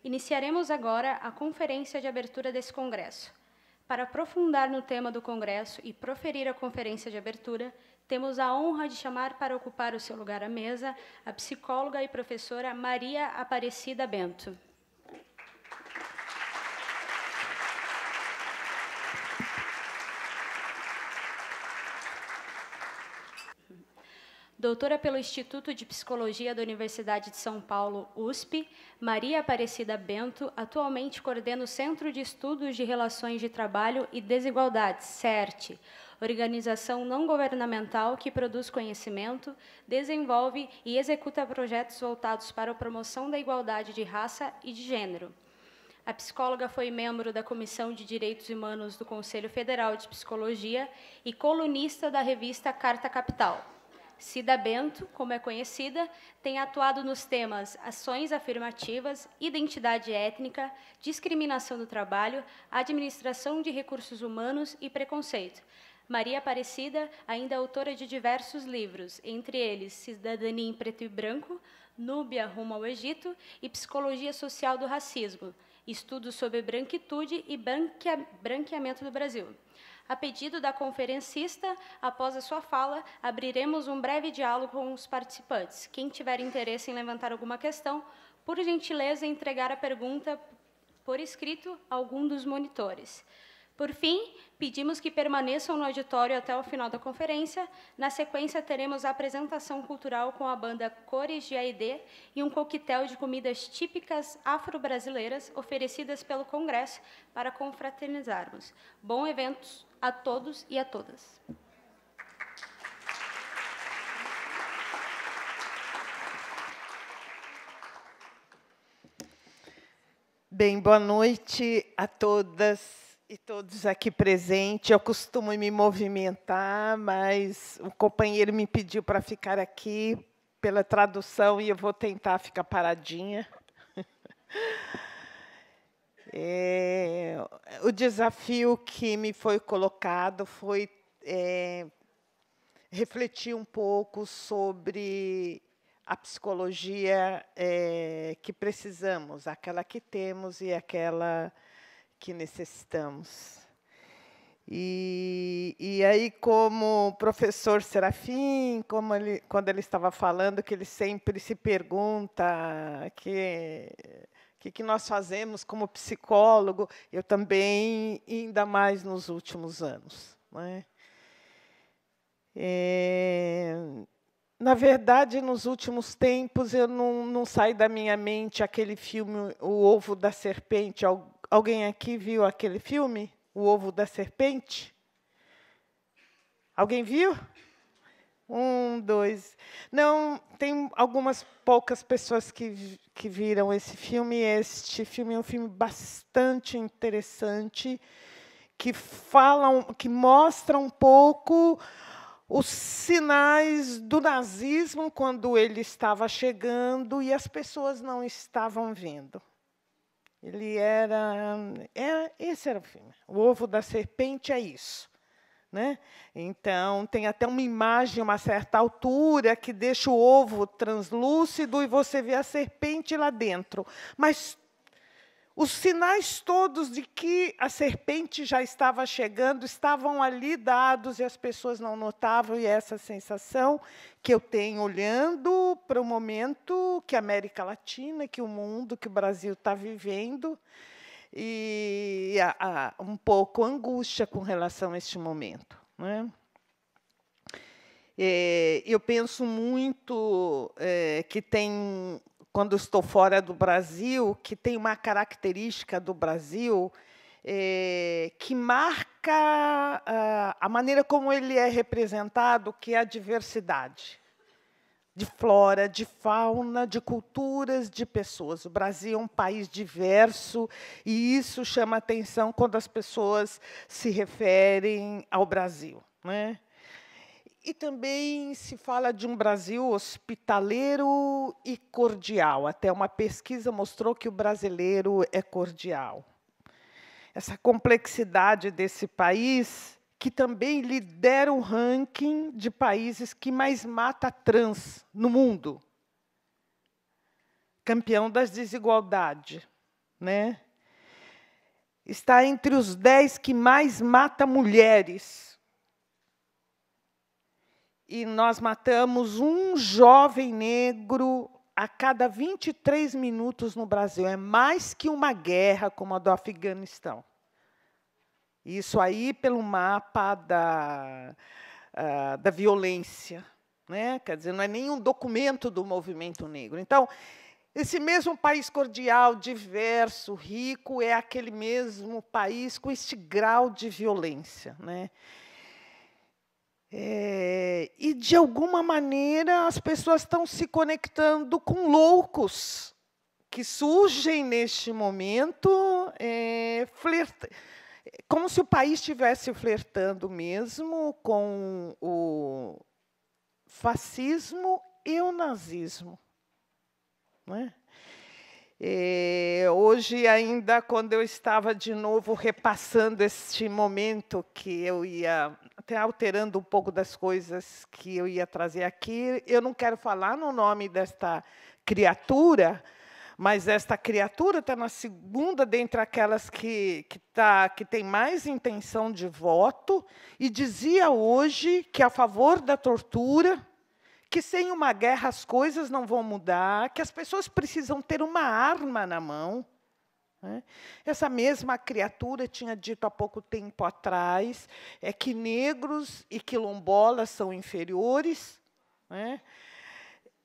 Iniciaremos agora a conferência de abertura desse congresso. Para aprofundar no tema do congresso e proferir a conferência de abertura, temos a honra de chamar para ocupar o seu lugar à mesa a psicóloga e professora Maria Aparecida Bento. Doutora pelo Instituto de Psicologia da Universidade de São Paulo, USP, Maria Aparecida Bento atualmente coordena o Centro de Estudos de Relações de Trabalho e Desigualdades, CERT, organização não governamental que produz conhecimento, desenvolve e executa projetos voltados para a promoção da igualdade de raça e de gênero. A psicóloga foi membro da Comissão de Direitos Humanos do Conselho Federal de Psicologia e colunista da revista Carta Capital. Cida Bento, como é conhecida, tem atuado nos temas ações afirmativas, identidade étnica, discriminação do trabalho, administração de recursos humanos e preconceito. Maria Aparecida ainda é autora de diversos livros, entre eles Cidadania em Preto e Branco, Núbia rumo ao Egito e Psicologia Social do Racismo, estudos sobre branquitude e branqueamento do Brasil. A pedido da conferencista, após a sua fala, abriremos um breve diálogo com os participantes. Quem tiver interesse em levantar alguma questão, por gentileza, entregar a pergunta por escrito a algum dos monitores. Por fim, pedimos que permaneçam no auditório até o final da conferência. Na sequência, teremos a apresentação cultural com a banda Cores de AED e um coquetel de comidas típicas afro-brasileiras oferecidas pelo Congresso para confraternizarmos. Bom evento a todos e a todas. Bem, boa noite a todas e todos aqui presentes. Eu costumo me movimentar, mas o companheiro me pediu para ficar aqui pela tradução e eu vou tentar ficar paradinha. O desafio que me foi colocado foi refletir um pouco sobre a psicologia que precisamos, aquela que temos e aquela que necessitamos. E aí, como o professor Serafim, quando ele estava falando, que ele sempre se pergunta o que nós fazemos como psicólogo, eu também, ainda mais nos últimos anos. Não é? Na verdade, nos últimos tempos, eu não sai da minha mente aquele filme, O Ovo da Serpente. Alguém aqui viu aquele filme, O Ovo da Serpente? Alguém viu? 1, 2. Não, tem algumas poucas pessoas que viram esse filme. Este filme é um filme bastante interessante, que mostra um pouco os sinais do nazismo quando ele estava chegando e as pessoas não estavam vendo. Esse era o filme. O Ovo da Serpente é isso. Né? Então, tem até uma imagem, a uma certa altura, que deixa o ovo translúcido e você vê a serpente lá dentro. Mas os sinais todos de que a serpente já estava chegando estavam ali dados e as pessoas não notavam. E essa sensação que eu tenho olhando para o momento que a América Latina, que o mundo, que o Brasil está vivendo, e um pouco angústia com relação a este momento. Né? Eu penso muito que tem, quando estou fora do Brasil, que tem uma característica do Brasil que marca a maneira como ele é representado, que é a diversidade de flora, de fauna, de culturas, de pessoas. O Brasil é um país diverso e isso chama atenção quando as pessoas se referem ao Brasil. Né? E também se fala de um Brasil hospitaleiro e cordial. Até uma pesquisa mostrou que o brasileiro é cordial. Essa complexidade desse país, que também lidera o ranking de países que mais mata trans no mundo. Campeão das desigualdades. né? Está entre os 10 que mais mata mulheres. E nós matamos um jovem negro a cada 23 minutos no Brasil. É mais que uma guerra como a do Afeganistão. Isso aí pelo mapa da violência, né? Quer dizer, não é nenhum documento do movimento negro. Então, esse mesmo país cordial, diverso, rico, é aquele mesmo país com este grau de violência, né? E, de alguma maneira, as pessoas estão se conectando com loucos que surgem neste momento, como se o país estivesse flertando mesmo com o fascismo e o nazismo. Não é? Hoje, ainda, quando eu estava de novo repassando este momento, que eu ia até alterando um pouco das coisas que eu ia trazer aqui, eu não quero falar no nome desta criatura, mas esta criatura está na segunda dentre aquelas que tem mais intenção de voto, e dizia hoje que é a favor da tortura, que sem uma guerra as coisas não vão mudar, que as pessoas precisam ter uma arma na mão. Né? Essa mesma criatura tinha dito há pouco tempo atrás que negros e quilombolas são inferiores. Né?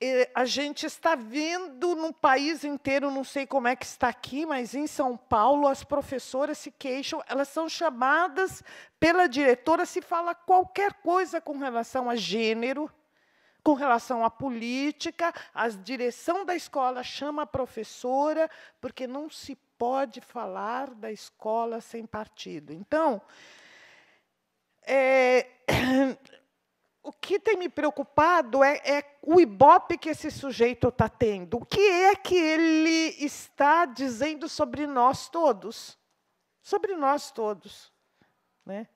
E a gente está vendo no país inteiro, não sei como é que está aqui, mas em São Paulo as professoras se queixam, elas são chamadas pela diretora, se fala qualquer coisa com relação a gênero, com relação à política, a direção da escola chama a professora, porque não se pode falar da escola sem partido. Então, o que tem me preocupado é o ibope que esse sujeito está tendo. O que é que ele está dizendo sobre nós todos? Sobre nós todos. Né?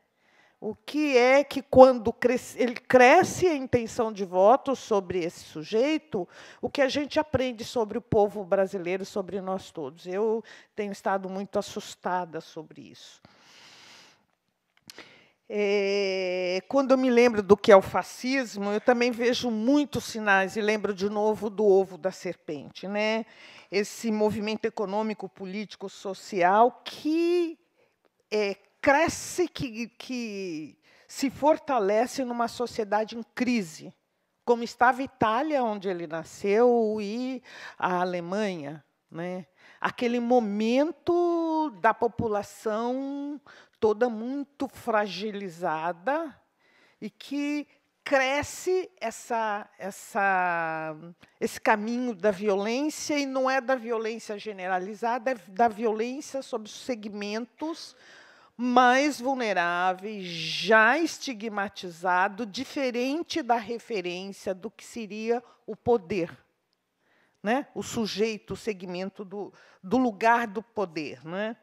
O que é que, quando ele cresce a intenção de voto sobre esse sujeito, o que a gente aprende sobre o povo brasileiro, sobre nós todos? Eu tenho estado muito assustada sobre isso. Quando eu me lembro do que é o fascismo, eu também vejo muitos sinais, e lembro de novo do ovo da serpente, né? Esse movimento econômico, político, social que cresce, que se fortalece numa sociedade em crise, como estava a Itália, onde ele nasceu, e a Alemanha. Né? Aquele momento da população toda muito fragilizada e que cresce esse caminho da violência, e não é da violência generalizada, é da violência sobre os segmentos mais vulneráveis, já estigmatizado, diferente da referência do que seria o poder, né? O sujeito, o segmento do lugar do poder. Né?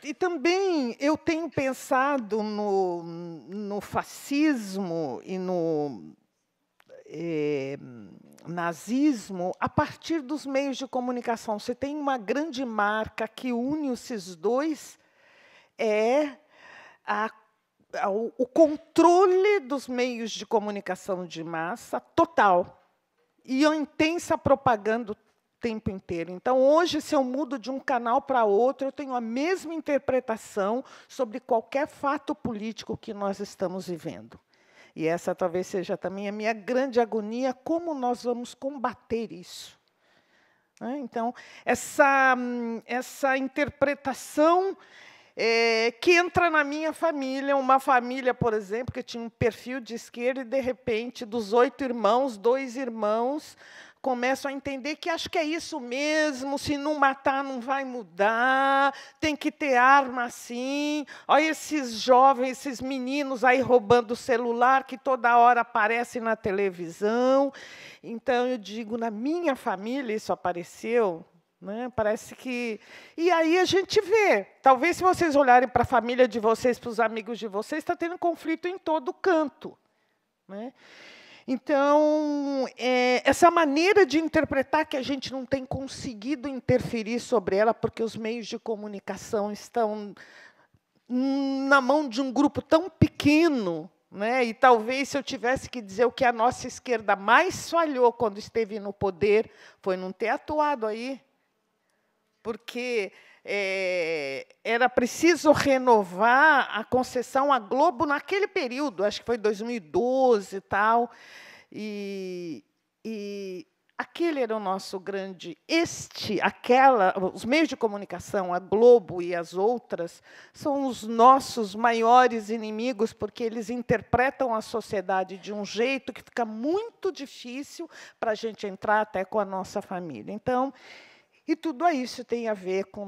E também eu tenho pensado no fascismo e no nazismo a partir dos meios de comunicação. Você tem uma grande marca que une esses dois, o controle dos meios de comunicação de massa total e a intensa propaganda o tempo inteiro. Então, hoje, se eu mudo de um canal para outro, eu tenho a mesma interpretação sobre qualquer fato político que nós estamos vivendo. E essa talvez seja também a minha grande agonia, como nós vamos combater isso. Então, essa interpretação que entra na minha família, uma família, por exemplo, que tinha um perfil de esquerda, e, de repente, dos 8 irmãos, 2 irmãos começam a entender que acho que é isso mesmo, se não matar não vai mudar, tem que ter arma sim. Olha esses jovens, esses meninos aí roubando o celular, que toda hora aparece na televisão. Então, eu digo, na minha família isso apareceu. Né? Parece que... E aí a gente vê, talvez se vocês olharem para a família de vocês, para os amigos de vocês, está tendo conflito em todo canto. Né? Então, essa maneira de interpretar que a gente não tem conseguido interferir sobre ela, porque os meios de comunicação estão na mão de um grupo tão pequeno, né? E talvez, se eu tivesse que dizer o que a nossa esquerda mais falhou quando esteve no poder, foi não ter atuado aí. Porque era preciso renovar a concessão à Globo naquele período, acho que foi 2012 e tal, e aquele era o nosso grande... os meios de comunicação, a Globo e as outras, são os nossos maiores inimigos, porque eles interpretam a sociedade de um jeito que fica muito difícil para a gente entrar até com a nossa família. Então, e tudo isso tem a ver com o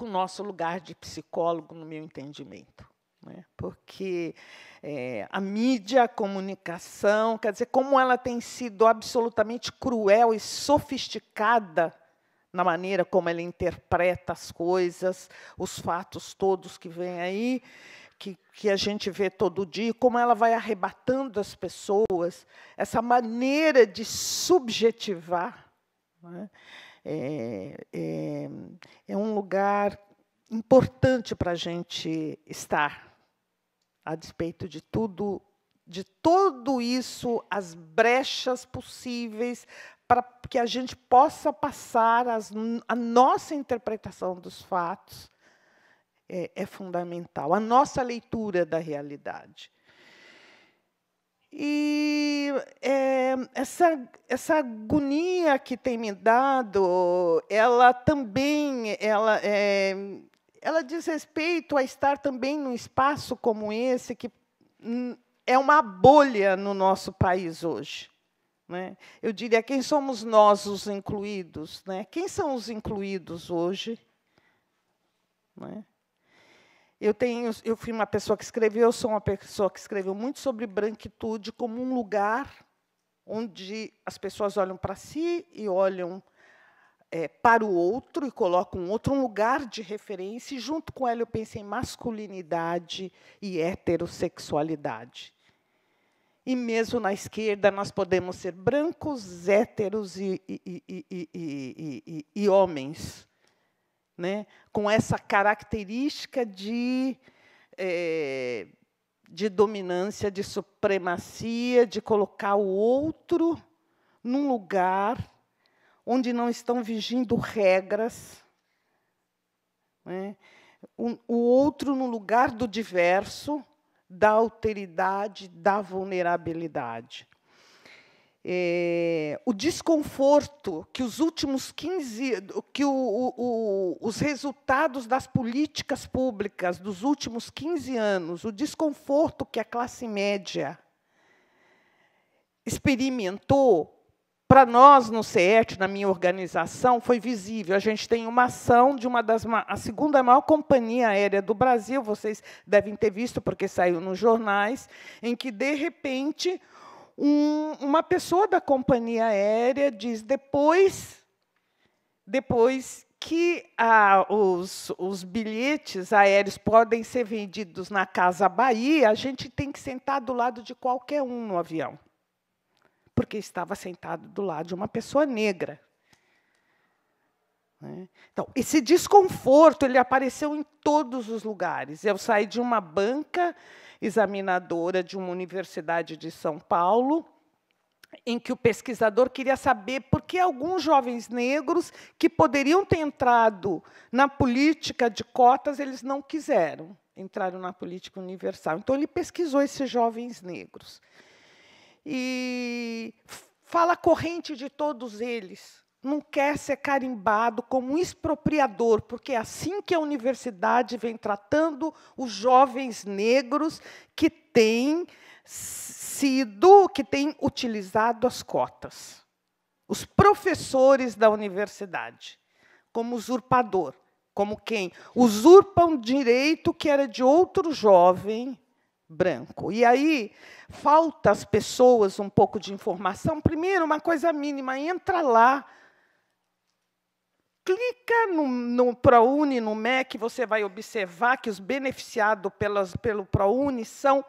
nosso lugar de psicólogo, no meu entendimento, né? Porque a mídia, a comunicação, quer dizer, como ela tem sido absolutamente cruel e sofisticada na maneira como ela interpreta as coisas, os fatos todos que vêm aí, que a gente vê todo dia, como ela vai arrebatando as pessoas, essa maneira de subjetivar, né? É um lugar importante para a gente estar, a despeito de tudo isso, as brechas possíveis para que a gente possa passar a nossa interpretação dos fatos é fundamental, a nossa leitura da realidade. E essa agonia que tem me dado, ela também ela diz respeito a estar também num espaço como esse, que é uma bolha no nosso país hoje, né? Eu diria, quem somos nós os incluídos, né? Quem são os incluídos hoje, né? Eu fui uma pessoa que escreveu, sou uma pessoa que escreveu muito sobre branquitude como um lugar onde as pessoas olham para si e olham para o outro e colocam um lugar de referência, e junto com ela eu pensei em masculinidade e heterossexualidade. E mesmo na esquerda nós podemos ser brancos, héteros e homens, né? Com essa característica de dominância, de supremacia, de colocar o outro num lugar onde não estão vigindo regras, né? O outro no lugar do diverso, da alteridade, da vulnerabilidade. O desconforto que os últimos 15... os resultados das políticas públicas dos últimos 15 anos, o desconforto que a classe média experimentou, para nós, no CERT, na minha organização, foi visível. A gente tem uma ação de a segunda maior companhia aérea do Brasil, vocês devem ter visto, porque saiu nos jornais, em que, de repente, uma pessoa da companhia aérea diz, depois que os bilhetes aéreos podem ser vendidos na Casa Bahia, a gente tem que sentar do lado de qualquer um no avião, porque estava sentado do lado de uma pessoa negra. Então, esse desconforto ele apareceu em todos os lugares. Eu saí de uma banca examinadora de uma universidade de São Paulo, em que o pesquisador queria saber por que alguns jovens negros que poderiam ter entrado na política de cotas, eles não quiseram, entraram na política universal. Então, ele pesquisou esses jovens negros. E fala a corrente de todos eles. Não quer ser carimbado como um expropriador, porque é assim que a universidade vem tratando os jovens negros que têm utilizado as cotas. Os professores da universidade, como usurpador, como quem usurpa um direito que era de outro jovem branco. E aí falta às pessoas um pouco de informação. Primeiro, uma coisa mínima, entra lá, clica no ProUni, no MEC, você vai observar que os beneficiados pelo ProUni são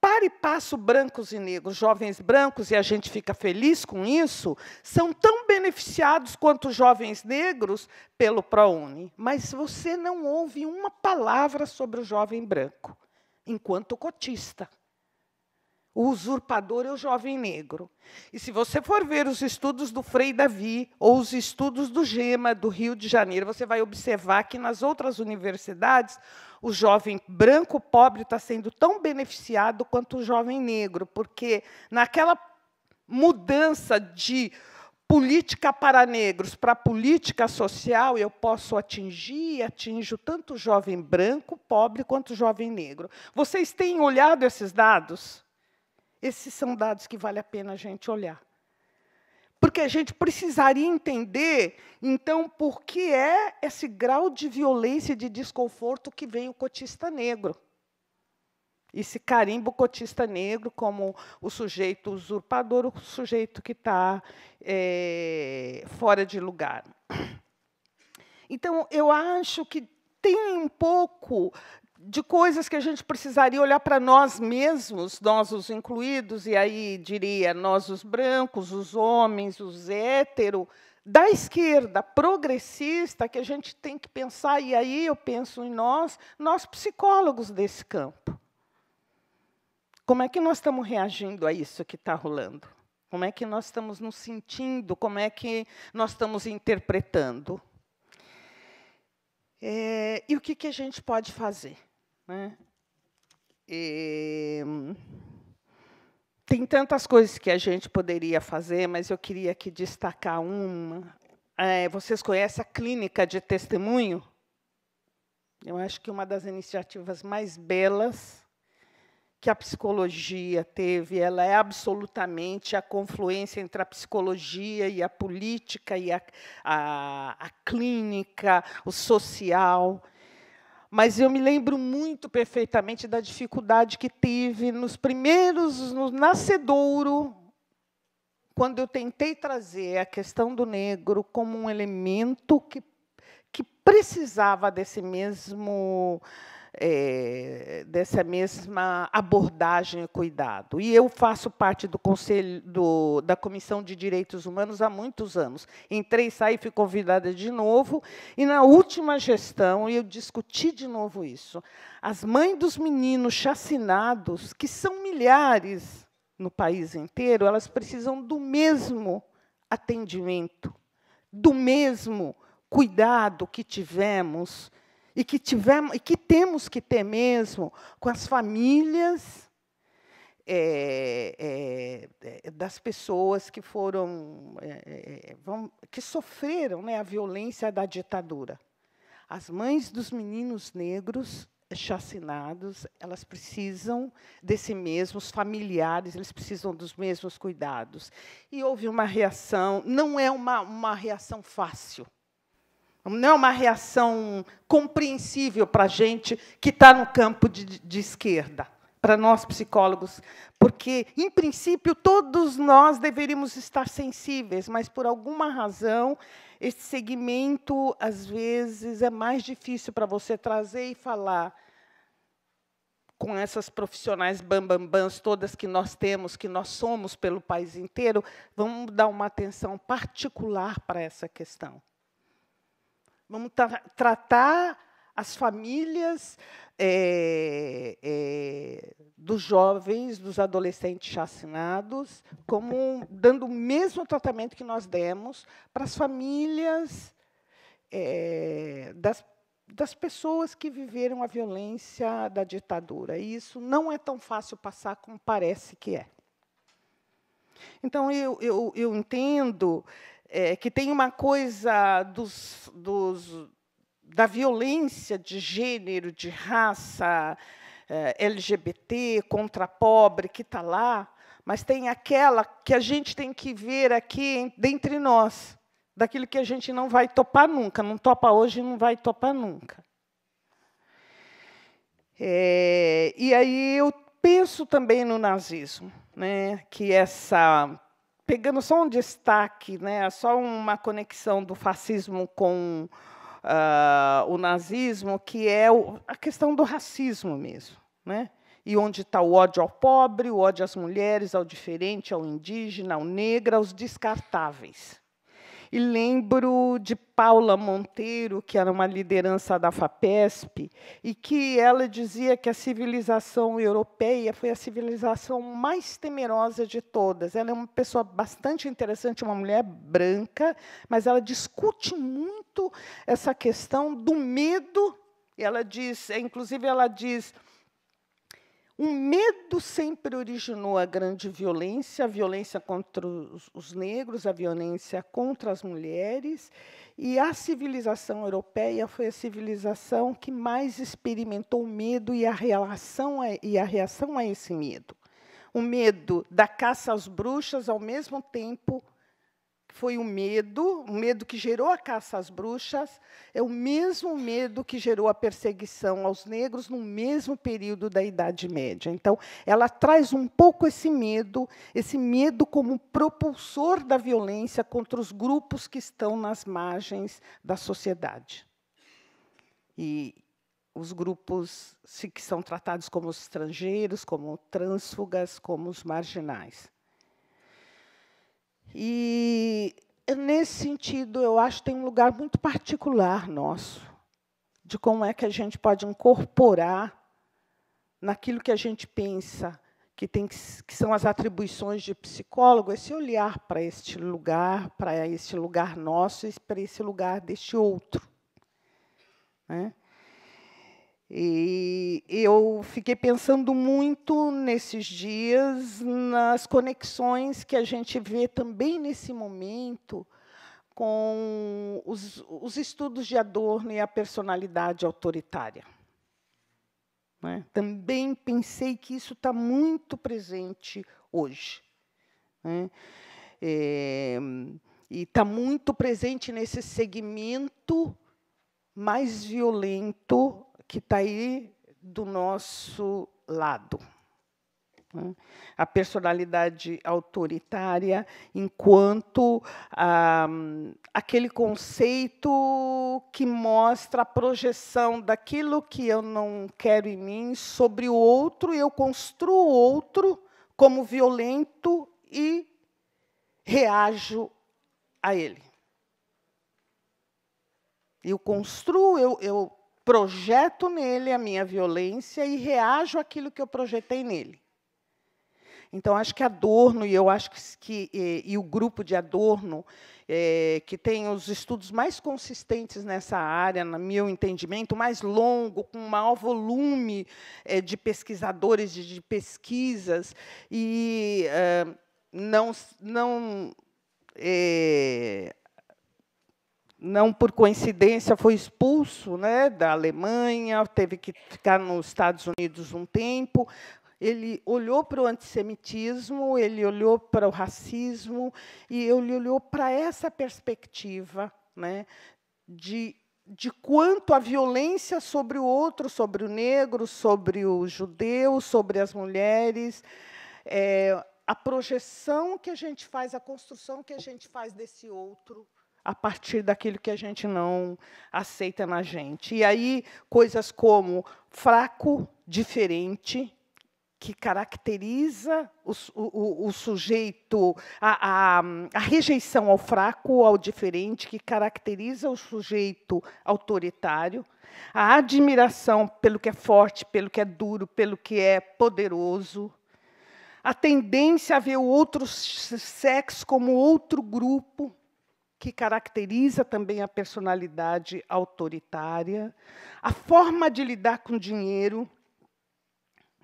par e passo brancos e negros, jovens brancos, e a gente fica feliz com isso, são tão beneficiados quanto os jovens negros pelo ProUni. Mas você não ouve uma palavra sobre o jovem branco, enquanto cotista. O usurpador é o jovem negro. E se você for ver os estudos do Frei Davi, ou os estudos do GEMA, do Rio de Janeiro, você vai observar que, nas outras universidades, o jovem branco pobre está sendo tão beneficiado quanto o jovem negro, porque, naquela mudança de política para negros para política social, eu posso atingir e atinjo tanto o jovem branco, pobre, quanto o jovem negro. Vocês têm olhado esses dados? Esses são dados que vale a pena a gente olhar. Porque a gente precisaria entender, então, por que é esse grau de violência e de desconforto que vem o cotista negro. Esse carimbo cotista negro como o sujeito usurpador, o sujeito que está fora de lugar. Então, eu acho que tem um pouco de coisas que a gente precisaria olhar para nós mesmos, nós os incluídos, e aí diria nós os brancos, os homens, os héteros, da esquerda progressista, que a gente tem que pensar, e aí eu penso em nós psicólogos desse campo. Como é que nós estamos reagindo a isso que está rolando? Como é que nós estamos nos sentindo? Como é que nós estamos interpretando? E o que a gente pode fazer? Né? Tem tantas coisas que a gente poderia fazer, mas eu queria aqui destacar uma. Vocês conhecem a clínica de testemunho? Eu acho que uma das iniciativas mais belas que a psicologia teve, ela é absolutamente a confluência entre a psicologia e a política, e a clínica, o social. Mas eu me lembro muito perfeitamente da dificuldade que tive nos primeiros, no nascedouro, quando eu tentei trazer a questão do negro como um elemento que precisava dessa mesma abordagem e cuidado. E eu faço parte do conselho da Comissão de Direitos Humanos há muitos anos. Entrei, saí, fui convidada de novo, e, na última gestão, eu discuti de novo isso. As mães dos meninos chacinados, que são milhares no país inteiro, elas precisam do mesmo atendimento, do mesmo cuidado que tivemos, e que temos que ter mesmo com as famílias das pessoas que que sofreram, né, a violência da ditadura. As mães dos meninos negros chacinados, elas precisam desse mesmo, os familiares, eles precisam dos mesmos cuidados. E houve uma reação, não é uma reação fácil. Não é uma reação compreensível para a gente que está no campo de esquerda, para nós psicólogos, porque, em princípio, todos nós deveríamos estar sensíveis, mas, por alguma razão, esse segmento, às vezes, é mais difícil para você trazer e falar com essas profissionais bambambãs todas que nós temos, que nós somos pelo país inteiro. Vamos dar uma atenção particular para essa questão. Vamos tratar as famílias dos jovens, dos adolescentes chacinados, como dando o mesmo tratamento que nós demos para as famílias das pessoas que viveram a violência da ditadura. E isso não é tão fácil passar como parece que é. Então, eu entendo que tem uma coisa da violência de gênero, de raça, LGBT, contra pobre, que está lá, mas tem aquela que a gente tem que ver aqui dentre nós, daquilo que a gente não vai topar nunca, não topa hoje e não vai topar nunca. E aí eu penso também no nazismo, né, que pegando só um destaque, né, só uma conexão do fascismo com o nazismo, que é a questão do racismo mesmo, né? e onde está o ódio ao pobre, o ódio às mulheres, ao diferente, ao indígena, ao negro, aos descartáveis. E lembro de Paula Monteiro, que era uma liderança da FAPESP, e que ela dizia que a civilização europeia foi a civilização mais temerosa de todas. Ela é uma pessoa bastante interessante, uma mulher branca, mas ela discute muito essa questão do medo. Ela diz, inclusive, ela diz: o medo sempre originou a grande violência, a violência contra os negros, a violência contra as mulheres, e a civilização europeia foi a civilização que mais experimentou o medo e a reação a esse medo. O medo da caça às bruxas, ao mesmo tempo foi o medo que gerou a caça às bruxas, é o mesmo medo que gerou a perseguição aos negros no mesmo período da Idade Média. Então, ela traz um pouco esse medo como propulsor da violência contra os grupos que estão nas margens da sociedade. E os grupos que são tratados como os estrangeiros, como trânsfugas, como os marginais. E, nesse sentido, eu acho que tem um lugar muito particular nosso, de como é que a gente pode incorporar naquilo que a gente pensa, que são as atribuições de psicólogo, esse olhar para este lugar nosso, e para esse lugar deste outro, né? E eu fiquei pensando muito, nesses dias, nas conexões que a gente vê também nesse momento com os estudos de Adorno e a personalidade autoritária, né? Também pensei que isso está muito presente hoje, né? E está muito presente nesse segmento mais violento que está aí do nosso lado. A personalidade autoritária enquanto aquele conceito que mostra a projeção daquilo que eu não quero em mim sobre o outro, e eu construo o outro como violento e reajo a ele. Eu construo, eu projeto nele a minha violência e reajo àquilo que eu projetei nele. Então, acho que Adorno, e eu acho que o grupo de Adorno, que tem os estudos mais consistentes nessa área, no meu entendimento, mais longo, com maior volume de pesquisadores e de pesquisas, e não por coincidência, foi expulso, né, da Alemanha, teve que ficar nos Estados Unidos um tempo. Ele olhou para o antissemitismo, ele olhou para o racismo, e ele olhou para essa perspectiva, né, de quanto a violência sobre o outro, sobre o negro, sobre o judeu, sobre as mulheres, a projeção que a gente faz, a construção que a gente faz desse outro, a partir daquilo que a gente não aceita na gente. E aí, coisas como fraco, diferente, que caracteriza o sujeito, a rejeição ao fraco, ao diferente, que caracteriza o sujeito autoritário, a admiração pelo que é forte, pelo que é duro, pelo que é poderoso, a tendência a ver o outro sexo como outro grupo, que caracteriza também a personalidade autoritária, a forma de lidar com o dinheiro,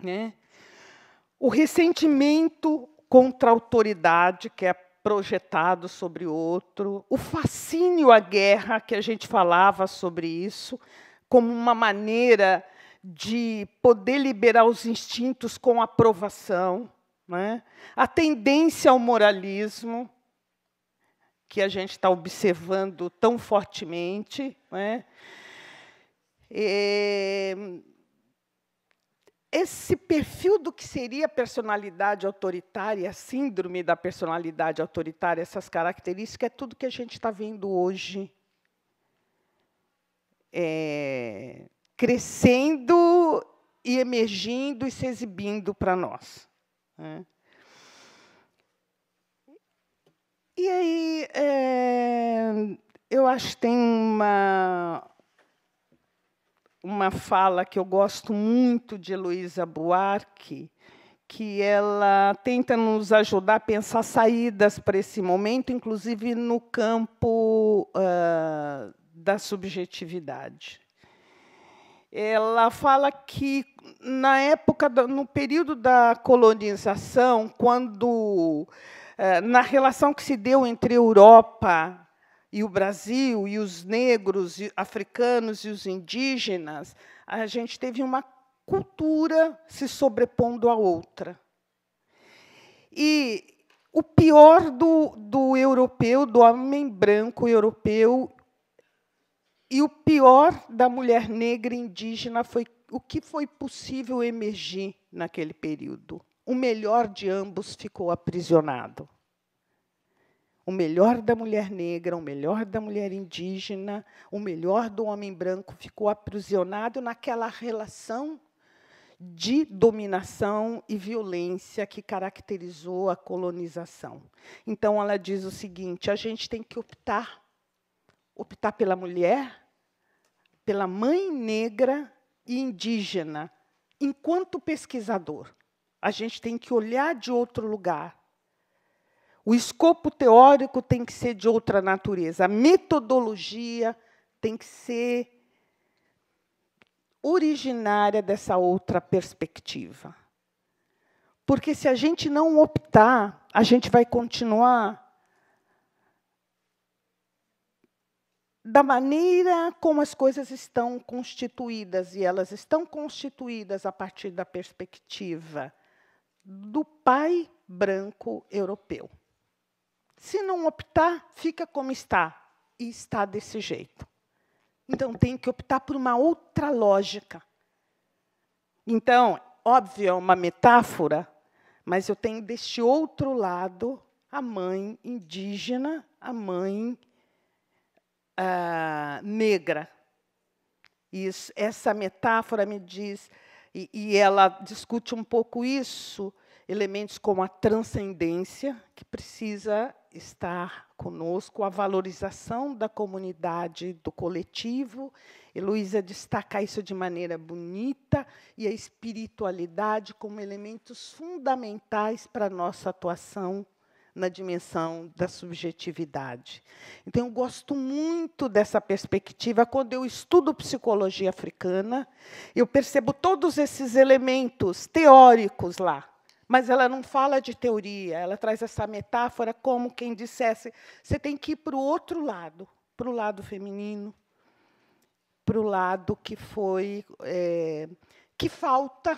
né? O ressentimento contra a autoridade, que é projetado sobre o outro, o fascínio à guerra, que a gente falava sobre isso, como uma maneira de poder liberar os instintos com aprovação, né? A tendência ao moralismo, que a gente está observando tão fortemente, né? Esse perfil do que seria a personalidade autoritária, a síndrome da personalidade autoritária, essas características, é tudo que a gente está vendo hoje, crescendo e emergindo e se exibindo para nós, né? E aí, eu acho que tem uma fala que eu gosto muito de Heloísa Buarque, que ela tenta nos ajudar a pensar saídas para esse momento, inclusive no campo da subjetividade. Ela fala que, na época, no período da colonização, quando, na relação que se deu entre a Europa e o Brasil, e os negros, e africanos e os indígenas, a gente teve uma cultura se sobrepondo à outra. E o pior do europeu, do homem branco europeu, e o pior da mulher negra indígena foi o que foi possível emergir naquele período. O melhor de ambos ficou aprisionado. O melhor da mulher negra, o melhor da mulher indígena, o melhor do homem branco ficou aprisionado naquela relação de dominação e violência que caracterizou a colonização. Então, ela diz o seguinte: a gente tem que optar pela mulher, pela mãe negra e indígena, enquanto pesquisador. A gente tem que olhar de outro lugar. O escopo teórico tem que ser de outra natureza. A metodologia tem que ser originária dessa outra perspectiva. Porque, se a gente não optar, a gente vai continuar da maneira como as coisas estão constituídas, e elas estão constituídas a partir da perspectiva do pai branco europeu. Se não optar, fica como está, e está desse jeito. Então, tem que optar por uma outra lógica. Então, óbvio, é uma metáfora, mas eu tenho deste outro lado a mãe indígena, a mãe negra. Essa metáfora me diz, e ela discute um pouco isso, elementos como a transcendência, que precisa estar conosco, a valorização da comunidade, do coletivo. Heloísa destaca isso de maneira bonita, e a espiritualidade como elementos fundamentais para a nossa atuação na dimensão da subjetividade. Então, eu gosto muito dessa perspectiva. Quando eu estudo psicologia africana, eu percebo todos esses elementos teóricos lá, mas ela não fala de teoria, ela traz essa metáfora como quem dissesse: você tem que ir para o outro lado, para o lado feminino, para o lado que foi que falta,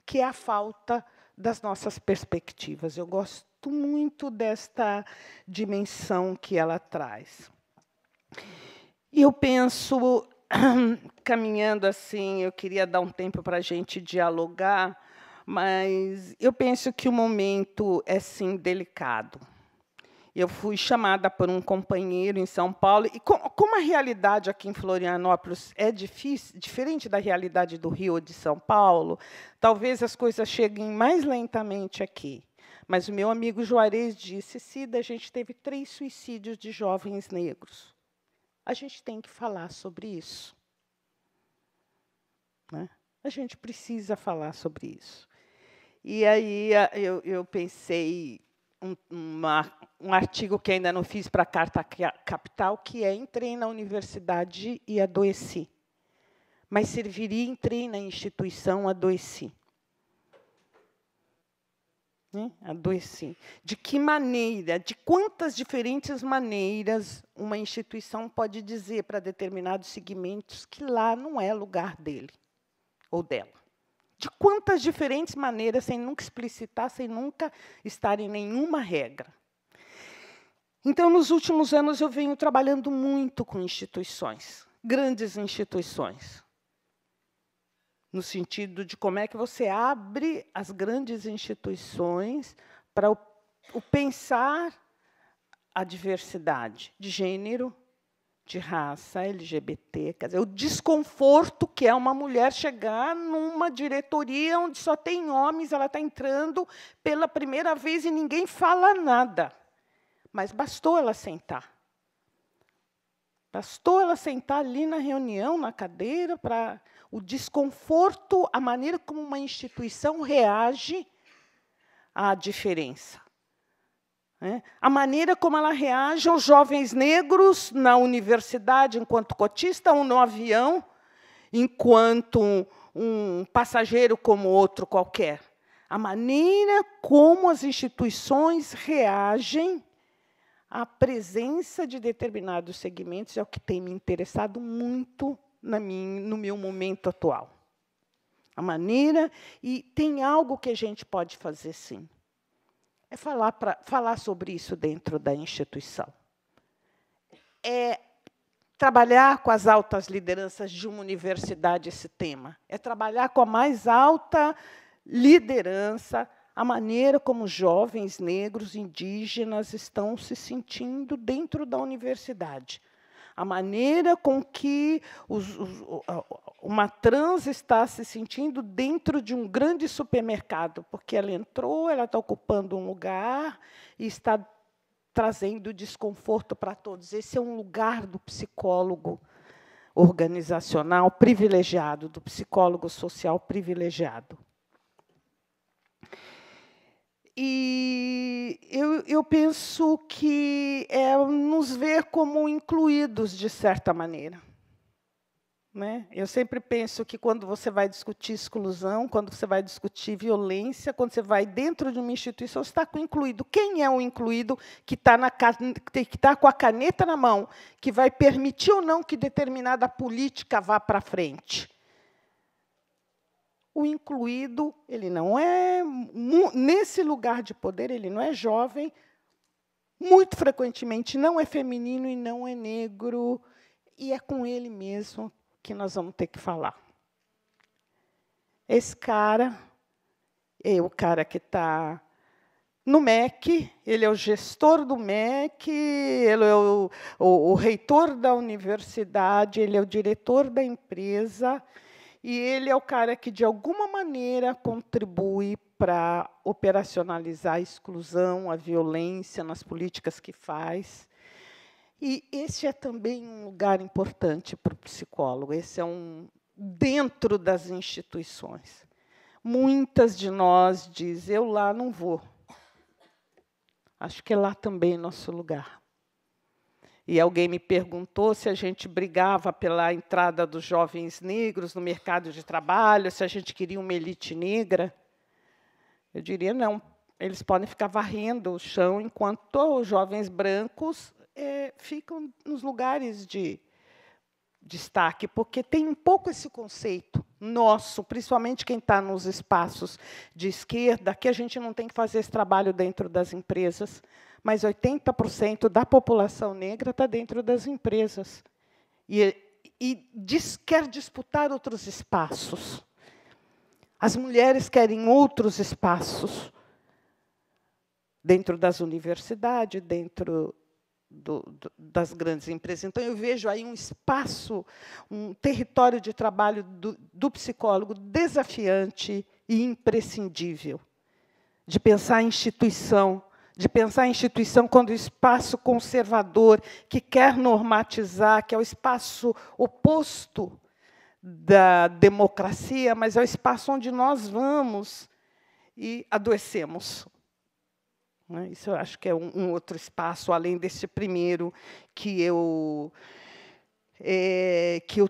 que é a falta das nossas perspectivas. Eu gosto muito desta dimensão que ela traz. E eu penso, caminhando assim, eu queria dar um tempo para a gente dialogar, mas eu penso que o momento é, sim, delicado. Eu fui chamada por um companheiro em São Paulo, e como a realidade aqui em Florianópolis é diferente da realidade do Rio ou de São Paulo, talvez as coisas cheguem mais lentamente aqui. Mas o meu amigo Juarez disse: Cida, a gente teve 3 suicídios de jovens negros. A gente tem que falar sobre isso, né? A gente precisa falar sobre isso. E aí eu pensei um artigo que ainda não fiz para a Carta Capital, que é: entrei na universidade e adoeci. Mas serviria, entrei na instituição, adoeci. Adoeci. De que maneira, de quantas diferentes maneiras uma instituição pode dizer para determinados segmentos que lá não é lugar dele ou dela? De quantas diferentes maneiras, sem nunca explicitar, sem nunca estar em nenhuma regra. Então, nos últimos anos, eu venho trabalhando muito com instituições, grandes instituições, no sentido de como é que você abre as grandes instituições para o pensar a diversidade de gênero, de raça, LGBT, quer dizer, o desconforto que é uma mulher chegar numa diretoria onde só tem homens, ela está entrando pela primeira vez e ninguém fala nada. Mas bastou ela sentar. Bastou ela sentar ali na reunião, na cadeira, para o desconforto, a maneira como uma instituição reage à diferença. A maneira como ela reage aos jovens negros na universidade, enquanto cotista, ou no avião, enquanto um passageiro como outro qualquer. A maneira como as instituições reagem à presença de determinados segmentos é o que tem me interessado muito no meu momento atual. A maneira, e tem algo que a gente pode fazer, sim. É falar sobre isso dentro da instituição. É trabalhar com as altas lideranças de uma universidade esse tema. É trabalhar com a mais alta liderança a maneira como jovens negros, indígenas estão se sentindo dentro da universidade. A maneira com que uma trans está se sentindo dentro de um grande supermercado, porque ela entrou, ela está ocupando um lugar e está trazendo desconforto para todos. Esse é um lugar do psicólogo organizacional privilegiado, do psicólogo social privilegiado. E eu penso que é nos ver como incluídos, de certa maneira. Eu sempre penso que, quando você vai discutir exclusão, quando você vai discutir violência, quando você vai dentro de uma instituição, você está com o incluído. Quem é o incluído que está com a caneta na mão, que vai permitir ou não que determinada política vá para frente? O incluído, ele não é, nesse lugar de poder, ele não é jovem, muito frequentemente não é feminino e não é negro, e é com ele mesmo que nós vamos ter que falar. Esse cara é o cara que está no MEC, ele é o gestor do MEC, ele é o reitor da universidade, ele é o diretor da empresa, e ele é o cara que, de alguma maneira, contribui para operacionalizar a exclusão, a violência nas políticas que faz. E esse é também um lugar importante para o psicólogo. Esse é dentro das instituições. Muitas de nós dizem, eu lá não vou. Acho que é lá também nosso lugar. E alguém me perguntou se a gente brigava pela entrada dos jovens negros no mercado de trabalho, se a gente queria uma elite negra. Eu diria, não. Eles podem ficar varrendo o chão, enquanto os jovens brancos ficam nos lugares de destaque, porque tem um pouco esse conceito nosso, principalmente quem está nos espaços de esquerda, que a gente não tem que fazer esse trabalho dentro das empresas, mas 80% da população negra está dentro das empresas. E quer disputar outros espaços. As mulheres querem outros espaços dentro das universidades, dentro das grandes empresas. Então, eu vejo aí um espaço, um território de trabalho do psicólogo desafiante e imprescindível, de pensar a instituição, quando o espaço conservador, que quer normatizar, que é o espaço oposto da democracia, mas é o espaço onde nós vamos e adoecemos. Isso eu acho que é um outro espaço, além desse primeiro que eu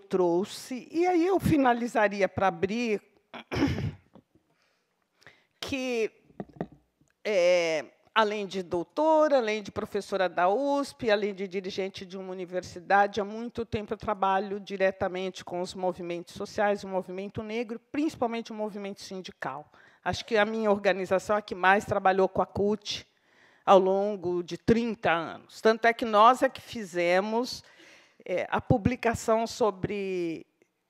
trouxe. E aí eu finalizaria, para abrir, que, além de doutora, além de professora da USP, além de dirigente de uma universidade, há muito tempo eu trabalho diretamente com os movimentos sociais, o movimento negro, principalmente o movimento sindical. Acho que a minha organização é a que mais trabalhou com a CUT ao longo de 30 anos. Tanto é que nós que fizemos a publicação sobre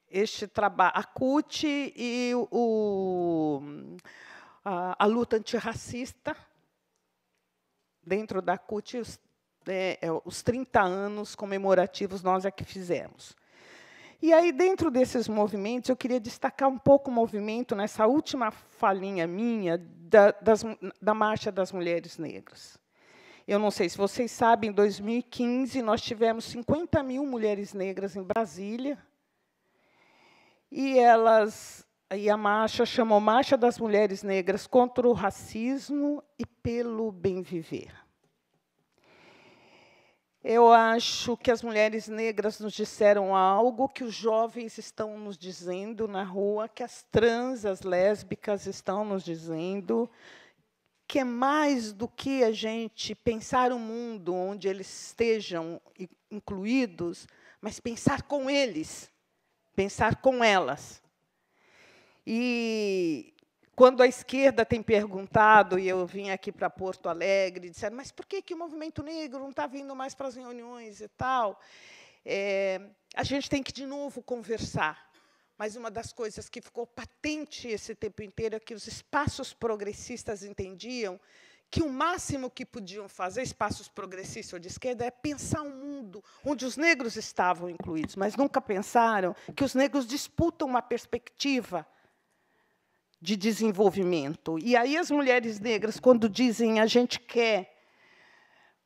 este trabalho, a CUT e a luta antirracista. Dentro da CUT, os 30 anos comemorativos nós é que fizemos. E aí, dentro desses movimentos, eu queria destacar um pouco o movimento, nessa última falinha minha, da Marcha das Mulheres Negras. Eu não sei se vocês sabem, em 2015, nós tivemos 50.000 mulheres negras em Brasília, e a marcha chamou Marcha das Mulheres Negras contra o Racismo e pelo Bem Viver. Eu acho que as mulheres negras nos disseram algo que os jovens estão nos dizendo na rua, que as trans, as lésbicas estão nos dizendo, que é mais do que a gente pensar um mundo onde eles estejam incluídos, mas pensar com eles, pensar com elas. E quando a esquerda tem perguntado, e eu vim aqui para Porto Alegre, disseram, mas por que o movimento negro não está vindo mais para as reuniões e tal? A gente tem que, de novo, conversar. Mas uma das coisas que ficou patente esse tempo inteiro é que os espaços progressistas entendiam que o máximo que podiam fazer, espaços progressistas ou de esquerda, é pensar um mundo onde os negros estavam incluídos, mas nunca pensaram que os negros disputam uma perspectiva de desenvolvimento. E aí as mulheres negras, quando dizem a gente quer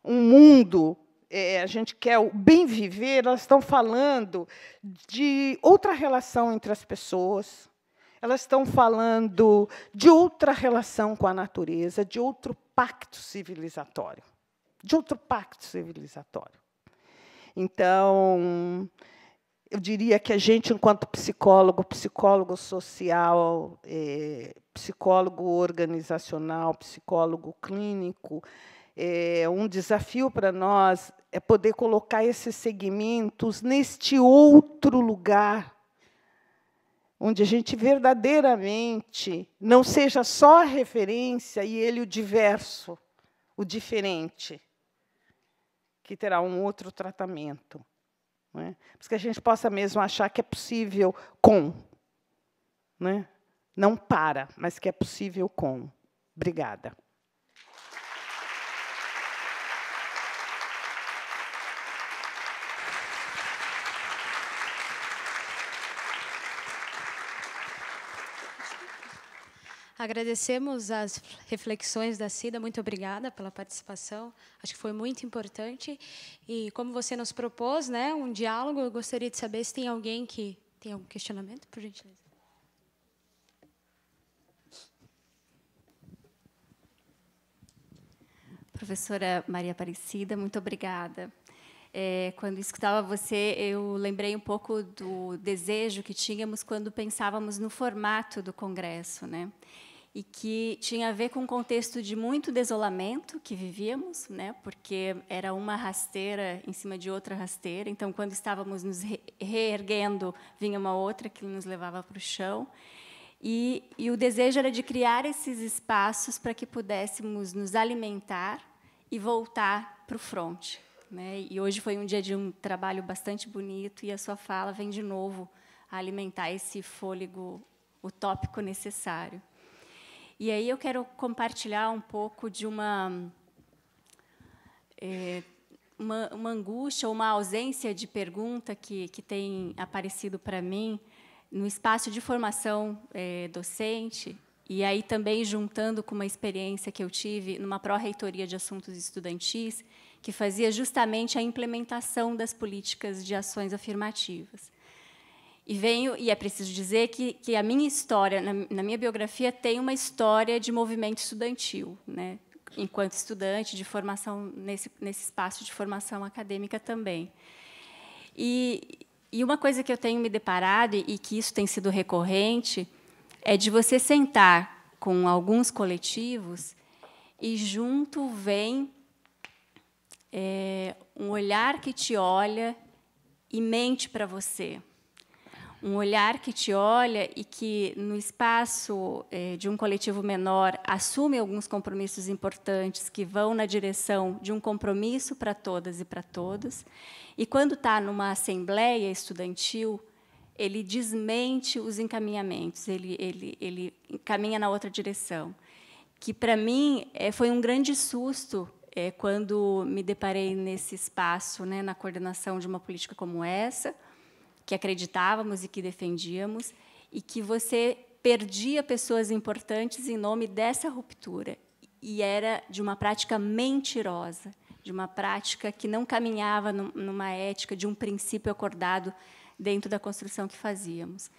um mundo, a gente quer o bem viver, elas estão falando de outra relação entre as pessoas, elas estão falando de outra relação com a natureza, de outro pacto civilizatório. De outro pacto civilizatório. Então, eu diria que a gente, enquanto psicólogo social, psicólogo organizacional, psicólogo clínico, um desafio para nós é poder colocar esses segmentos neste outro lugar, onde a gente verdadeiramente não seja só a referência e ele o diverso, o diferente, que terá um outro tratamento. Não é? Para que a gente possa mesmo achar que é possível com. Né? Não para, mas que é possível com. Obrigada. Agradecemos as reflexões da Cida. Muito obrigada pela participação. Acho que foi muito importante. E, como você nos propôs, né, um diálogo, eu gostaria de saber se tem alguém que tem algum questionamento, por gentileza. Professora Maria Aparecida, muito obrigada. Quando escutava você, eu lembrei um pouco do desejo que tínhamos quando pensávamos no formato do congresso, né? E que tinha a ver com um contexto de muito desolamento que vivíamos, né? Porque era uma rasteira em cima de outra rasteira, então, quando estávamos nos reerguendo, vinha uma outra que nos levava para o chão. E o desejo era de criar esses espaços para que pudéssemos nos alimentar e voltar para o fronte. Né? E hoje foi um dia de um trabalho bastante bonito, e a sua fala vem, de novo, a alimentar esse fôlego utópico necessário. E aí eu quero compartilhar um pouco de uma angústia, uma ausência de pergunta que tem aparecido para mim no espaço de formação docente, e aí também juntando com uma experiência que eu tive numa pró-reitoria de assuntos estudantis, que fazia justamente a implementação das políticas de ações afirmativas. E é preciso dizer que a minha história, na minha biografia, tem uma história de movimento estudantil, né? Enquanto estudante de formação, nesse espaço de formação acadêmica também. E uma coisa que eu tenho me deparado, e que isso tem sido recorrente, é de você sentar com alguns coletivos e junto vem um olhar que te olha e mente para você. Um olhar que te olha e que, no espaço de um coletivo menor, assume alguns compromissos importantes que vão na direção de um compromisso para todas e para todos. E, quando está numa assembleia estudantil, ele desmente os encaminhamentos, ele encaminha na outra direção. Que, para mim, foi um grande susto quando me deparei nesse espaço, né, na coordenação de uma política como essa, que acreditávamos e que defendíamos, e que você perdia pessoas importantes em nome dessa ruptura. E era de uma prática mentirosa, de uma prática que não caminhava numa ética, de um princípio acordado dentro da construção que fazíamos.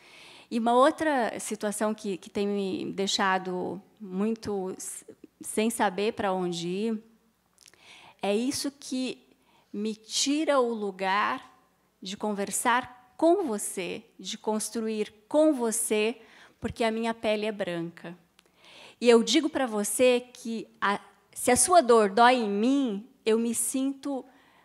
E uma outra situação que tem me deixado muito sem saber para onde ir, é isso que me tira o lugar de conversar com você, de construir com você, porque a minha pele é branca. E eu digo para você que, se a sua dor dói em mim, eu me sinto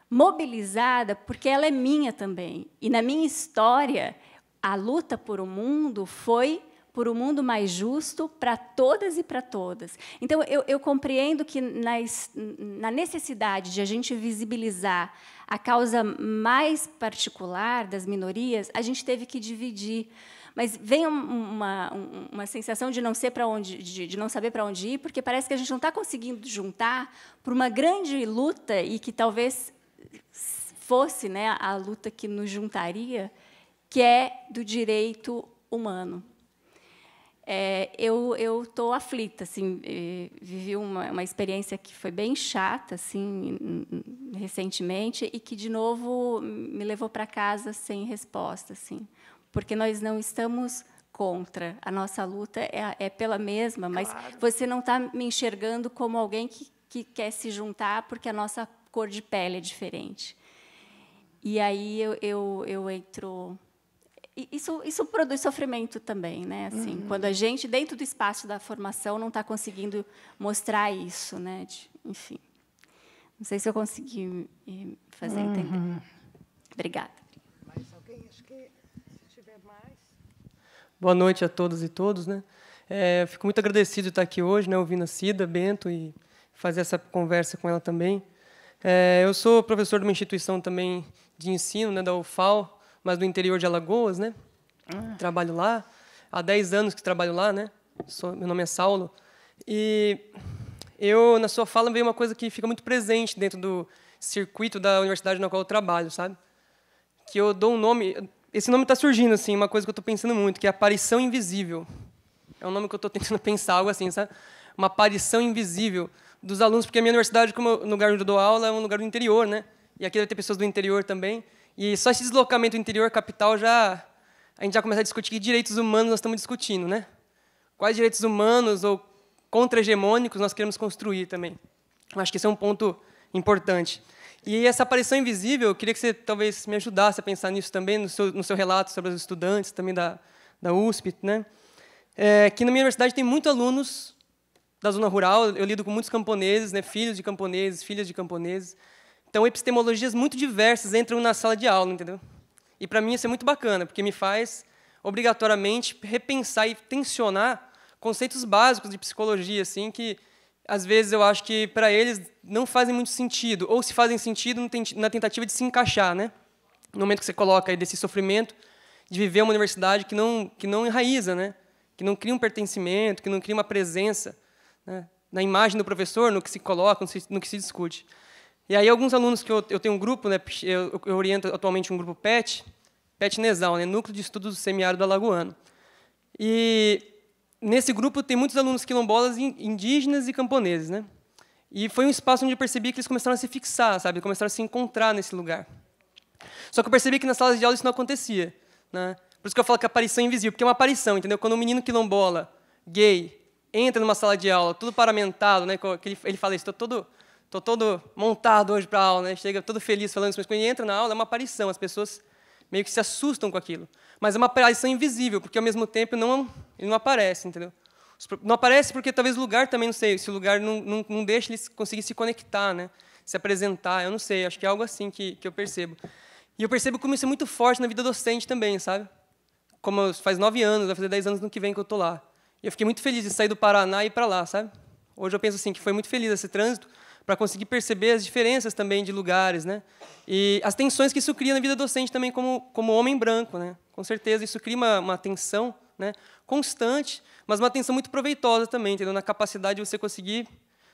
mobilizada, porque ela é minha também. E, na minha história, a luta por um mundo foi por um mundo mais justo para todas e para todas. Então, eu compreendo que, na necessidade de a gente visibilizar a causa mais particular das minorias, a gente teve que dividir. Mas vem uma sensação de não ser para onde, de não saber para onde ir, porque parece que a gente não está conseguindo juntar por uma grande luta, e que talvez fosse, né, a luta que nos juntaria, que é do direito humano. Eu estou aflita, assim, vivi uma experiência que foi bem chata, assim, recentemente, e que, de novo, me levou para casa sem resposta, assim, porque nós não estamos contra. A nossa luta é pela mesma, mas claro, você não está me enxergando como alguém que quer se juntar porque a nossa cor de pele é diferente. E aí eu entro... Isso produz sofrimento também, né? Assim, quando a gente, dentro do espaço da formação, não está conseguindo mostrar isso, né? Enfim, não sei se eu consegui fazer entender. Obrigada. Mais alguém? Acho que, se tiver mais... Boa noite a todas e todos, né? Fico muito agradecido de estar aqui hoje, né? Ouvindo a Cida, Bento, e fazer essa conversa com ela também. Eu sou professor de uma instituição também de ensino, né? Da UFAL, mas do interior de Alagoas, né? Trabalho lá. Há 10 anos que trabalho lá, né? Meu nome é Saulo. E na sua fala, veio uma coisa que fica muito presente dentro do circuito da universidade na qual eu trabalho, sabe? Que eu dou um nome... Esse nome está surgindo, assim, uma coisa que eu estou pensando muito, que é aparição invisível. É um nome que eu estou tentando pensar, algo assim, sabe? Uma aparição invisível dos alunos, porque a minha universidade, como no lugar onde eu dou aula, é um lugar do interior, né? E aqui deve ter pessoas do interior também. E só esse deslocamento do interior capital a gente já começa a discutir que direitos humanos nós estamos discutindo, né? Quais direitos humanos ou contra-hegemônicos nós queremos construir também. Eu acho que esse é um ponto importante. E essa aparição invisível, eu queria que você talvez me ajudasse a pensar nisso também, no seu relato sobre os estudantes também da USP, né? Que na minha universidade tem muitos alunos da zona rural, eu lido com muitos camponeses, né? Filhos de camponeses, filhas de camponeses. Então, epistemologias muito diversas entram na sala de aula, entendeu? E, para mim, isso é muito bacana, porque me faz, obrigatoriamente, repensar e tensionar conceitos básicos de psicologia, assim, que, às vezes, eu acho que, para eles, não fazem muito sentido, ou se fazem sentido na tentativa de se encaixar, né? No momento que você coloca aí desse sofrimento de viver uma universidade que não enraiza, né? Que não cria um pertencimento, que não cria uma presença, né? Na imagem do professor, no que se coloca, no que se discute. E aí, alguns alunos que eu tenho um grupo, né, eu oriento atualmente um grupo PET NESAL, né, Núcleo de Estudos do Semiárido Alagoano. E nesse grupo tem muitos alunos quilombolas, indígenas e camponeses, né? E foi um espaço onde eu percebi que eles começaram a se fixar, sabe? Começaram a se encontrar nesse lugar. Só que eu percebi que nas salas de aula isso não acontecia, né? Por isso que eu falo que a aparição é invisível, porque é uma aparição, entendeu? Quando um menino quilombola, gay, entra numa sala de aula, tudo paramentado, né? Ele fala isso, estou todo montado hoje para a aula, né? Chega todo feliz falando isso, mas quando ele entra na aula é uma aparição, as pessoas meio que se assustam com aquilo. Mas é uma aparição invisível, porque, ao mesmo tempo, ele não aparece, entendeu? Não aparece porque talvez o lugar também, não sei, esse lugar não deixa eles conseguir se conectar, né? Se apresentar, eu não sei, acho que é algo assim que eu percebo. E eu percebo como isso é muito forte na vida docente também, sabe? Como faz 9 anos, vai fazer 10 anos no que vem que eu estou lá. E eu fiquei muito feliz de sair do Paraná e ir para lá, sabe? Hoje eu penso assim, que foi muito feliz esse trânsito, para conseguir perceber as diferenças também de lugares, né? E as tensões que isso cria na vida docente também como homem branco, né? Com certeza isso cria uma tensão, né, constante, mas uma tensão muito proveitosa também, entendeu? Na capacidade de você conseguir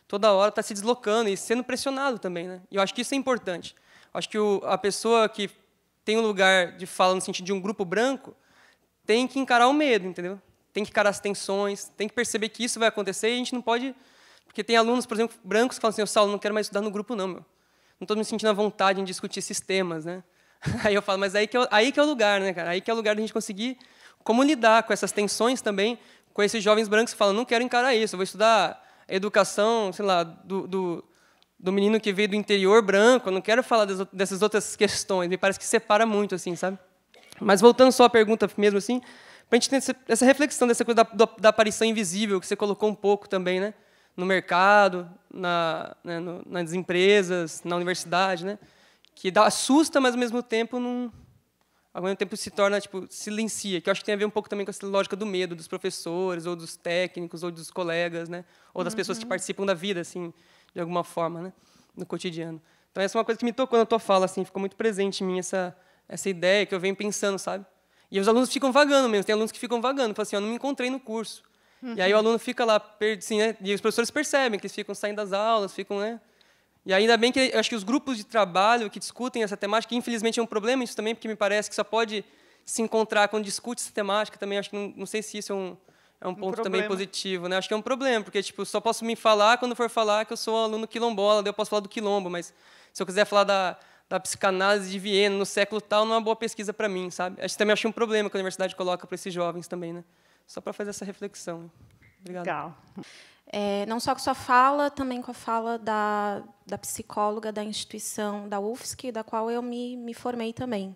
toda hora está se deslocando e sendo pressionado também, né? E eu acho que isso é importante. Eu acho que a pessoa que tem um lugar de fala no sentido de um grupo branco tem que encarar o medo, entendeu? Tem que encarar as tensões, tem que perceber que isso vai acontecer e a gente não pode... Porque tem alunos, por exemplo, brancos que falam assim, Saulo, não quero mais estudar no grupo, não, meu. Não estou me sentindo à vontade em discutir esses temas, né? Aí eu falo, mas aí que é o lugar, né, cara? Aí que é o lugar da gente conseguir como lidar com essas tensões também, com esses jovens brancos que falam, não quero encarar isso, eu vou estudar educação, sei lá, do menino que veio do interior branco, eu não quero falar dessas outras questões, me parece que separa muito, assim, sabe? Mas voltando só à pergunta mesmo, assim, para a gente ter essa reflexão dessa coisa da aparição invisível, que você colocou um pouco também, né? No mercado, nas empresas, na universidade, né? Que assusta, mas ao mesmo tempo se torna, tipo, silencia, que eu acho que tem a ver um pouco também com essa lógica do medo dos professores, ou dos técnicos, ou dos colegas, né? Ou das pessoas que participam da vida, assim, de alguma forma, né? No cotidiano. Então, essa é uma coisa que me tocou na tua fala, assim, ficou muito presente em mim essa ideia que eu venho pensando, sabe? E os alunos ficam vagando mesmo, tem alunos que ficam vagando, falam assim, eu não me encontrei no curso. E aí o aluno fica lá, assim, né? E os professores percebem que eles ficam saindo das aulas, ficam, né? E ainda bem que eu acho que os grupos de trabalho que discutem essa temática, que infelizmente é um problema isso também, porque me parece que só pode se encontrar quando discute essa temática também. Acho que não sei se isso é um ponto também positivo, né? Acho que é um problema, porque tipo, só posso me falar quando for falar que eu sou aluno quilombola, daí eu posso falar do quilombo, mas se eu quiser falar da psicanálise de Viena no século tal, não é uma boa pesquisa para mim, sabe? Acho que também acho um problema que a universidade coloca para esses jovens também, né? Só para fazer essa reflexão. Obrigado. Legal. Não só com sua fala, também com a fala da psicóloga da instituição da UFSC, da qual eu me formei também.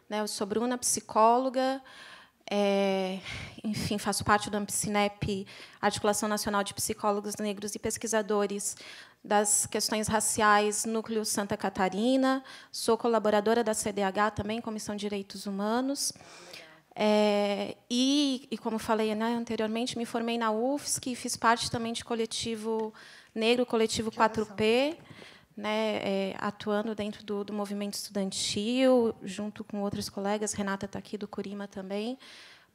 Né, eu sou Bruna, psicóloga, enfim, faço parte do AMPSINEP, Articulação Nacional de Psicólogos Negros e Pesquisadores das Questões Raciais, Núcleo Santa Catarina, sou colaboradora da CDH também, Comissão de Direitos Humanos. E, como falei, né, anteriormente, me formei na UFSC, fiz parte também de coletivo negro, coletivo 4P, né, atuando dentro do movimento estudantil, junto com outros colegas, Renata está aqui, do Curima também,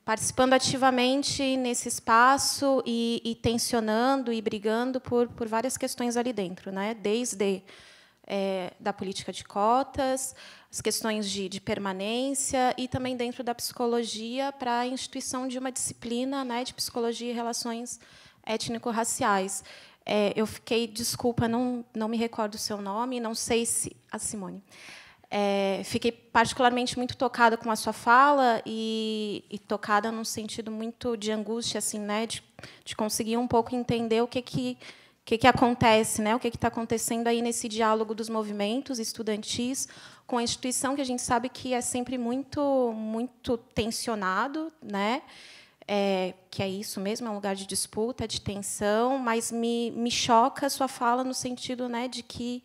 participando ativamente nesse espaço e tensionando e brigando por várias questões ali dentro, né, desde da política de cotas, as questões de permanência e também dentro da psicologia para a instituição de uma disciplina, né, de psicologia e relações étnico-raciais. Eu fiquei, desculpa, não me recordo o seu nome, não sei se... A Simone. Fiquei particularmente muito tocada com a sua fala e tocada num sentido muito de angústia, assim, né, de conseguir um pouco entender o que acontece, né? O que está acontecendo aí nesse diálogo dos movimentos estudantis com a instituição, que a gente sabe que é sempre muito tensionado, né? Que é isso mesmo, é um lugar de disputa, de tensão, mas me choca a sua fala no sentido, né, de que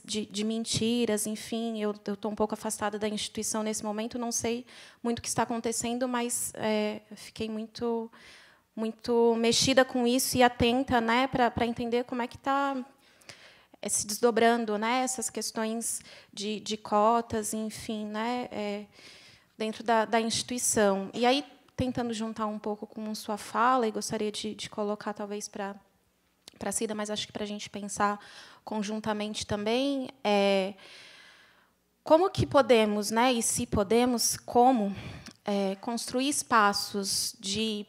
de mentiras, enfim, eu estou um pouco afastada da instituição nesse momento, não sei muito o que está acontecendo, mas fiquei muito mexida com isso e atenta, né, para entender como é que está se desdobrando, né, essas questões de cotas, enfim, né, dentro da instituição. E aí, tentando juntar um pouco com sua fala, e gostaria de colocar, talvez, para a Cida, mas acho que para a gente pensar conjuntamente também, como que podemos, né, e se podemos, como... construir espaços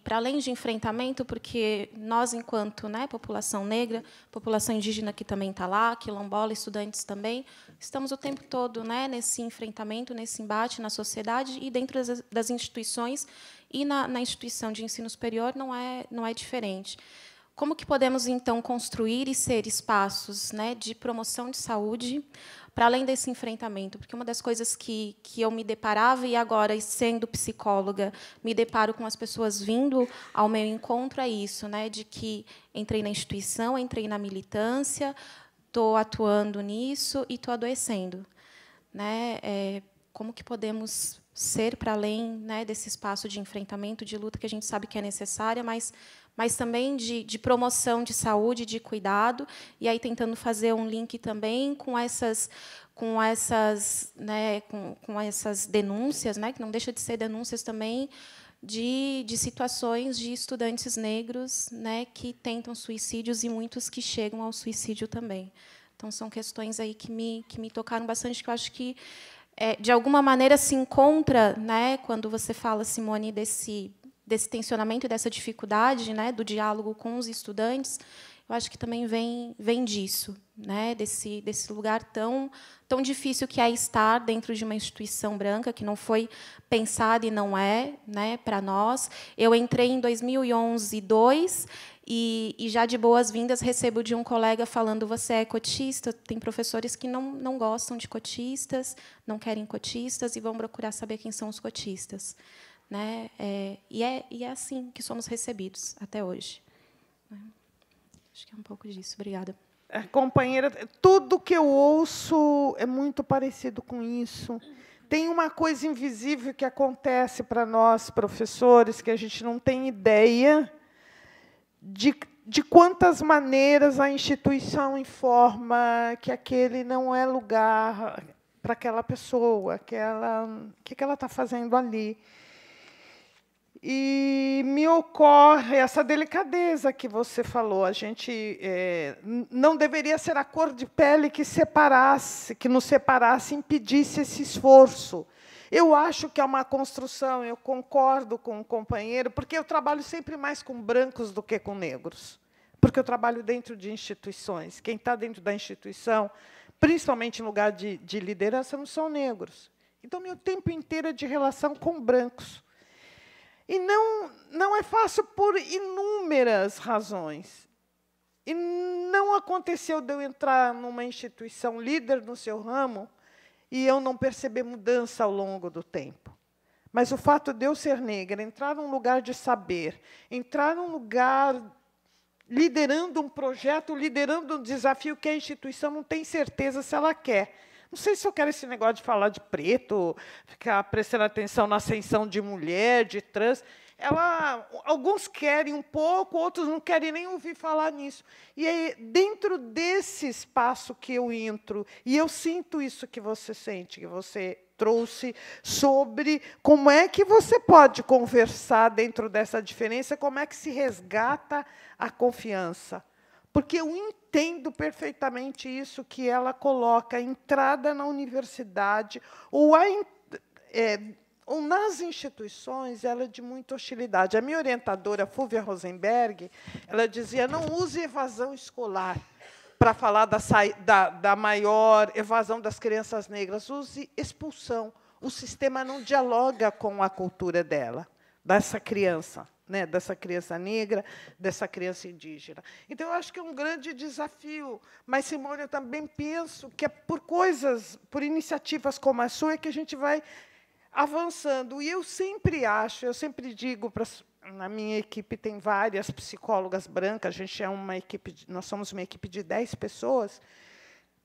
para além de enfrentamento, porque nós, enquanto, né, população negra, população indígena que também está lá, quilombola, estudantes também, estamos o tempo todo, né, nesse enfrentamento, nesse embate na sociedade e dentro das instituições, e na instituição de ensino superior não é diferente. Como que podemos, então, construir e ser espaços, né, de promoção de saúde, para além desse enfrentamento? Porque uma das coisas que eu me deparava, e agora, sendo psicóloga, me deparo com as pessoas vindo ao meu encontro, é isso, né, de que entrei na instituição, entrei na militância, estou atuando nisso e estou adoecendo. Né? Como que podemos ser para além, né, desse espaço de enfrentamento, de luta, que a gente sabe que é necessária, mas também de promoção de saúde, de cuidado, e aí tentando fazer um link também com essas denúncias, né, que não deixa de ser denúncias também de situações de estudantes negros, né, que tentam suicídios e muitos que chegam ao suicídio também. Então, são questões aí que me tocaram bastante, que eu acho que, de alguma maneira, se encontra, né, quando você fala, Simone, desse tensionamento e dessa dificuldade, né, do diálogo com os estudantes. Eu acho que também vem disso, né, desse lugar tão difícil que é estar dentro de uma instituição branca, que não foi pensada e não é, né, para nós. Eu entrei em 2011, 2002, e já de boas-vindas recebo de um colega falando: você é cotista? Tem professores que não gostam de cotistas, não querem cotistas, e vão procurar saber quem são os cotistas. Né? E é assim que somos recebidos até hoje. Acho que é um pouco disso. Obrigada. Companheira, tudo que eu ouço é muito parecido com isso. Tem uma coisa invisível que acontece para nós, professores, que a gente não tem ideia de quantas maneiras a instituição informa que aquele não é lugar para aquela pessoa, o que ela está fazendo ali. E me ocorre essa delicadeza que você falou. A gente não deveria ser a cor de pele que nos separasse, impedisse esse esforço. Eu acho que é uma construção, eu concordo com o companheiro, porque eu trabalho sempre mais com brancos do que com negros, porque eu trabalho dentro de instituições. Quem está dentro da instituição, principalmente em lugar de liderança, não são negros. Então, meu tempo inteiro é de relação com brancos. E não é fácil por inúmeras razões. E não aconteceu de eu entrar numa instituição líder no seu ramo e eu não perceber mudança ao longo do tempo. Mas o fato de eu ser negra, entrar num lugar de saber, entrar num lugar liderando um projeto, liderando um desafio que a instituição não tem certeza se ela quer. Não sei se eu quero esse negócio de falar de preto, ficar prestando atenção na ascensão de mulher, de trans. Alguns querem um pouco, outros não querem nem ouvir falar nisso. E aí, dentro desse espaço que eu entro, e eu sinto isso que você sente, que você trouxe sobre como é que você pode conversar dentro dessa diferença, como é que se resgata a confiança. Porque eu entendo perfeitamente isso que ela coloca, a entrada na universidade ou nas instituições, ela é de muita hostilidade. A minha orientadora, Fúvia Rosenberg, ela dizia: não use evasão escolar para falar da maior evasão das crianças negras, use expulsão. O sistema não dialoga com a cultura dessa criança. Né, dessa criança negra, dessa criança indígena. Então, eu acho que é um grande desafio. Mas, Simone, eu também penso que é por iniciativas como a sua, que a gente vai avançando. E eu sempre digo, na minha equipe tem várias psicólogas brancas, nós somos uma equipe de 10 pessoas,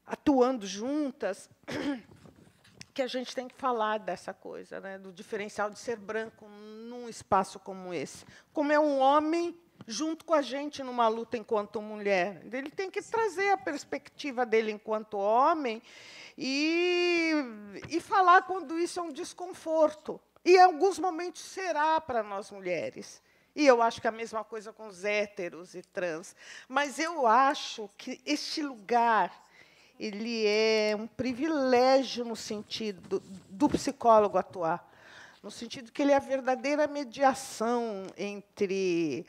atuando juntas, que a gente tem que falar dessa coisa, né, do diferencial de ser branco num espaço como esse. Como é um homem junto com a gente numa luta enquanto mulher. Ele tem que trazer a perspectiva dele enquanto homem e falar quando isso é um desconforto. E, em alguns momentos, será para nós mulheres. E eu acho que é a mesma coisa com os héteros e trans. Mas eu acho que este lugar ele é um privilégio no sentido do psicólogo atuar, no sentido que ele é a verdadeira mediação entre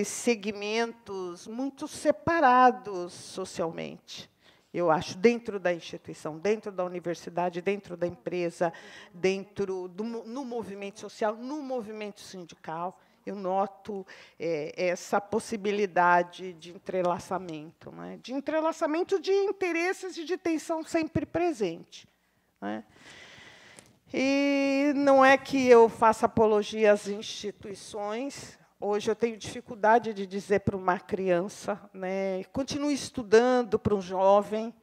segmentos muito separados socialmente. Eu acho, dentro da instituição, dentro da universidade, dentro da empresa, no movimento social, no movimento sindical. Eu noto essa possibilidade de entrelaçamento, né? De entrelaçamento de interesses e de tensão sempre presente. Né? E não é que eu faça apologia às instituições. Hoje eu tenho dificuldade de dizer para uma criança, né, continue estudando, para um jovem,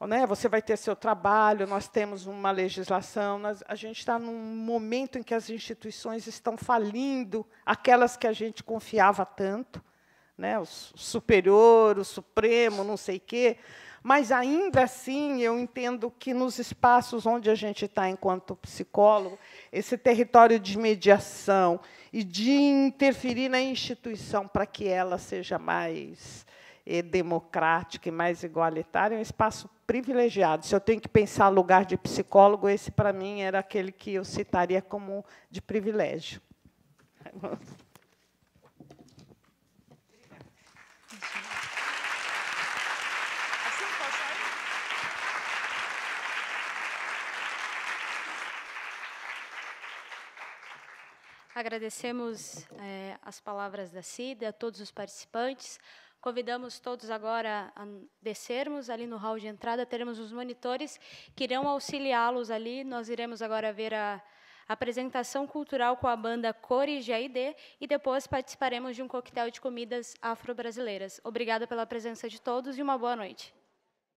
né, você vai ter seu trabalho, nós temos uma legislação, a gente está num momento em que as instituições estão falindo, aquelas que a gente confiava tanto. né, o superior, o supremo, não sei o quê, mas, ainda assim, eu entendo que, nos espaços onde a gente está enquanto psicólogo, esse território de mediação e de interferir na instituição para que ela seja mais democrática e mais igualitária, é um espaço privilegiado. Se eu tenho que pensar lugar de psicólogo, esse, para mim, era aquele que eu citaria como de privilégio. Agradecemos as palavras da Cida, a todos os participantes. Convidamos todos agora a descermos ali no hall de entrada. Teremos os monitores que irão auxiliá-los ali. Nós iremos agora ver a apresentação cultural com a banda Cores de AID e depois participaremos de um coquetel de comidas afro-brasileiras. Obrigada pela presença de todos e uma boa noite.